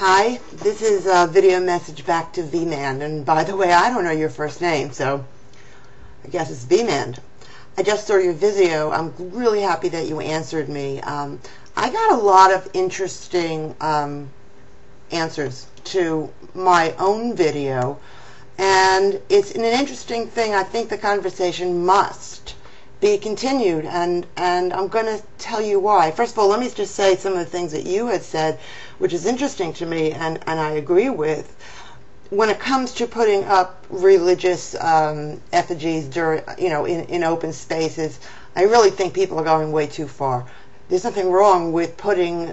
Hi, this is a video message back to Vmanvand. And by the way, I don't know your first name, so I guess it's Vmanvand. I just saw your video. I'm really happy that you answered me. I got a lot of interesting answers to my own video, and it's an interesting thing. I think the conversation must be continued, and I'm going to tell you why. First of all, let me just say some of the things that you had said, which is interesting to me, and I agree with. When it comes to putting up religious effigies during, in open spaces, I really think people are going way too far. There's nothing wrong with putting,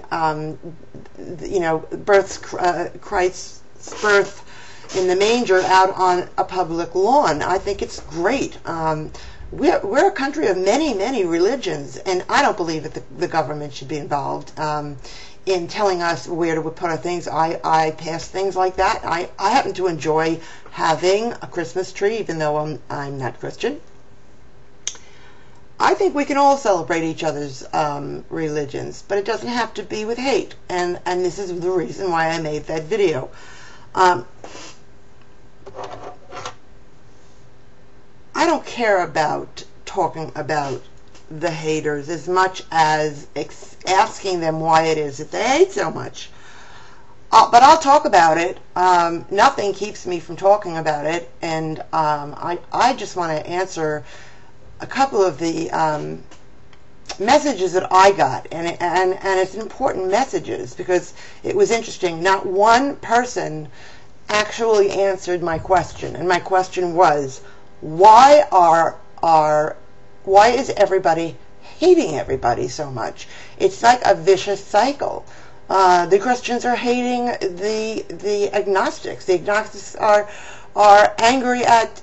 Christ's birth in the manger out on a public lawn. I think it's great. We're a country of many, many religions, and I don't believe that the government should be involved in telling us where to put our things. I pass things like that. I happen to enjoy having a Christmas tree, even though I'm not Christian. I think we can all celebrate each other's religions, but it doesn't have to be with hate, and this is the reason why I made that video. I don't care about talking about the haters as much as asking them why it is that they hate so much. But I'll talk about it. Nothing keeps me from talking about it, and I just want to answer a couple of the messages that I got, and it's important messages because it was interesting. Not one person actually answered my question, and my question was, why is everybody hating everybody so much? It's like a vicious cycle. The Christians are hating the agnostics. The agnostics are angry at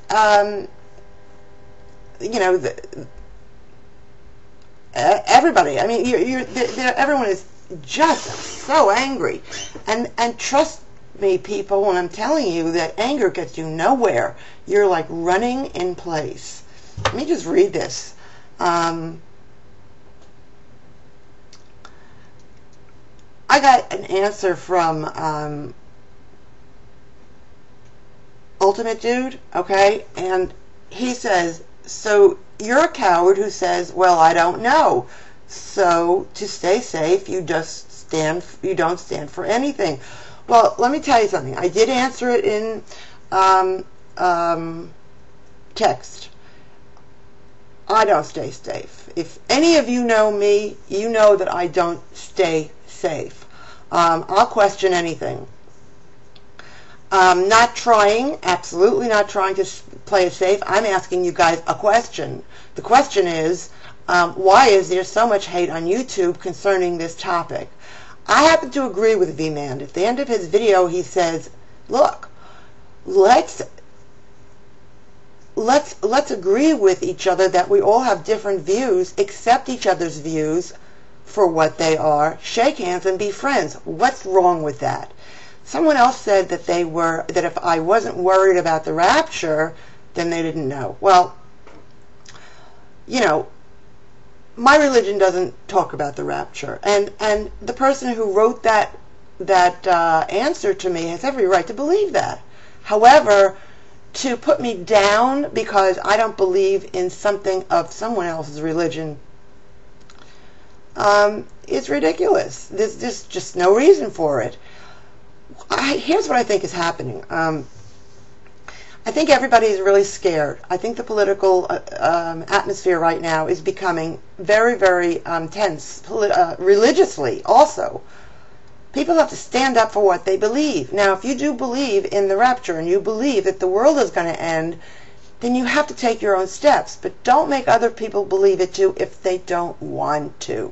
everybody. I mean, everyone is just so angry, and trust me, people, when I'm telling you that anger gets you nowhere. You're like running in place. Let me just read this. I got an answer from Ultimate Dude, okay, and he says, so you're a coward who says, well, I don't know. So to stay safe, you don't stand for anything. Well, let me tell you something. I did answer it in text. I don't stay safe. If any of you know me, you know that I don't stay safe. I'll question anything. Not trying, absolutely not trying to play it safe. I'm asking you guys a question. The question is, why is there so much hate on YouTube concerning this topic? I happen to agree with Vmanvand. At the end of his video, he says, look, let's agree with each other that we all have different views, accept each other's views for what they are, shake hands and be friends. What's wrong with that? Someone else said that that if I wasn't worried about the rapture, then they didn't know. Well, my religion doesn't talk about the rapture, and the person who wrote that answer to me has every right to believe that. However, to put me down because I don't believe in something of someone else's religion is ridiculous. There's just no reason for it. Here's what I think is happening. I think everybody is really scared. I think the political atmosphere right now is becoming very, very tense, religiously also. People have to stand up for what they believe. Now, if you do believe in the rapture and you believe that the world is going to end, then you have to take your own steps. But don't make other people believe it too if they don't want to.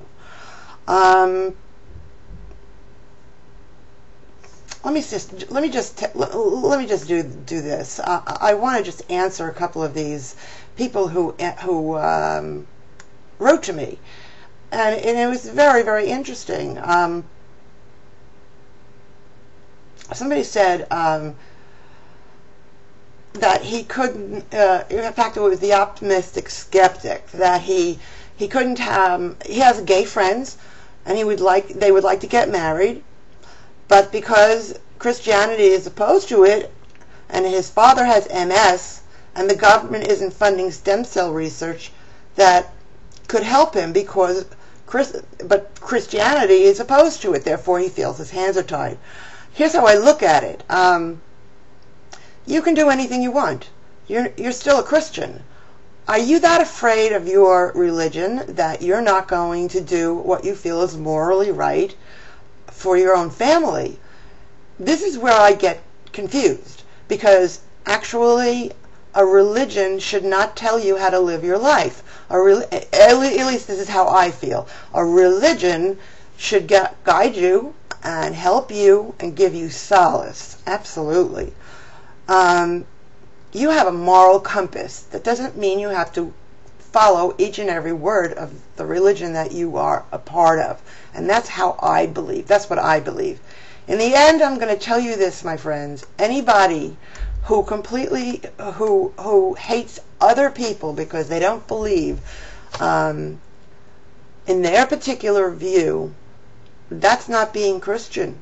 Let me just do this. I want to just answer a couple of these people who wrote to me, and it was very, very interesting. Somebody said that he couldn't. In fact, it was the optimistic skeptic that he couldn't. He has gay friends, and they would like to get married. But because Christianity is opposed to it, and his father has MS, and the government isn't funding stem cell research that could help him but Christianity is opposed to it, therefore he feels his hands are tied. Here's how I look at it. You can do anything you want. You're still a Christian. Are you that afraid of your religion that you're not going to do what you feel is morally right for your own family? This is where I get confused, because actually a religion should not tell you how to live your life. At least this is how I feel. A religion should guide you and help you and give you solace. Absolutely. You have a moral compass. That doesn't mean you have to follow each and every word of the religion that you are a part of. And that's how I believe. That's what I believe. In the end, I'm going to tell you this, my friends. Anybody who who hates other people because they don't believe in their particular view, that's not being Christian.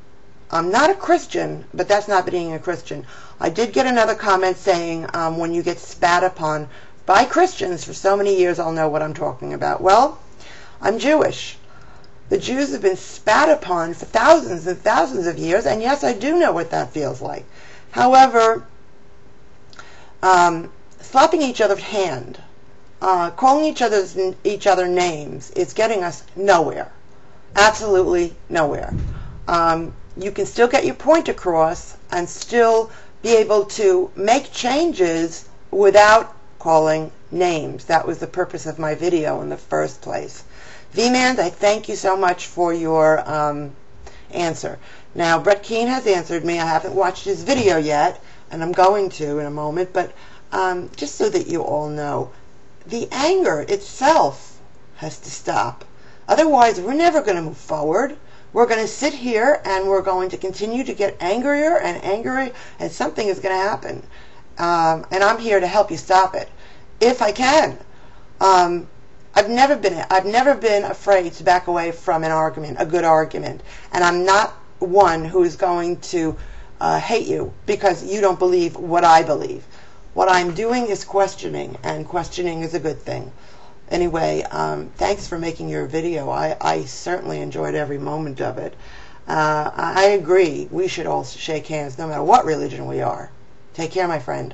I'm not a Christian, but that's not being a Christian. I did get another comment saying when you get spat upon by Christians for so many years, I'll know what I'm talking about. Well, I'm Jewish. The Jews have been spat upon for thousands and thousands of years, and yes, I do know what that feels like. However, slapping each other's hand, calling each other names is getting us nowhere. Absolutely nowhere. You can still get your point across and still be able to make changes without calling names. That was the purpose of my video in the first place. Vmanvand, I thank you so much for your answer. Now, Brett Keane has answered me. I haven't watched his video yet, and I'm going to in a moment, but just so that you all know, the anger itself has to stop. Otherwise, we're never going to move forward. We're going to sit here and we're going to continue to get angrier and angrier, and something is going to happen. And I'm here to help you stop it, if I can. I've never been afraid to back away from an argument, a good argument, and I'm not one who is going to hate you because you don't believe what I believe. What I'm doing is questioning, and questioning is a good thing. Anyway, thanks for making your video. I certainly enjoyed every moment of it. I agree. We should all shake hands no matter what religion we are. Take care, my friend.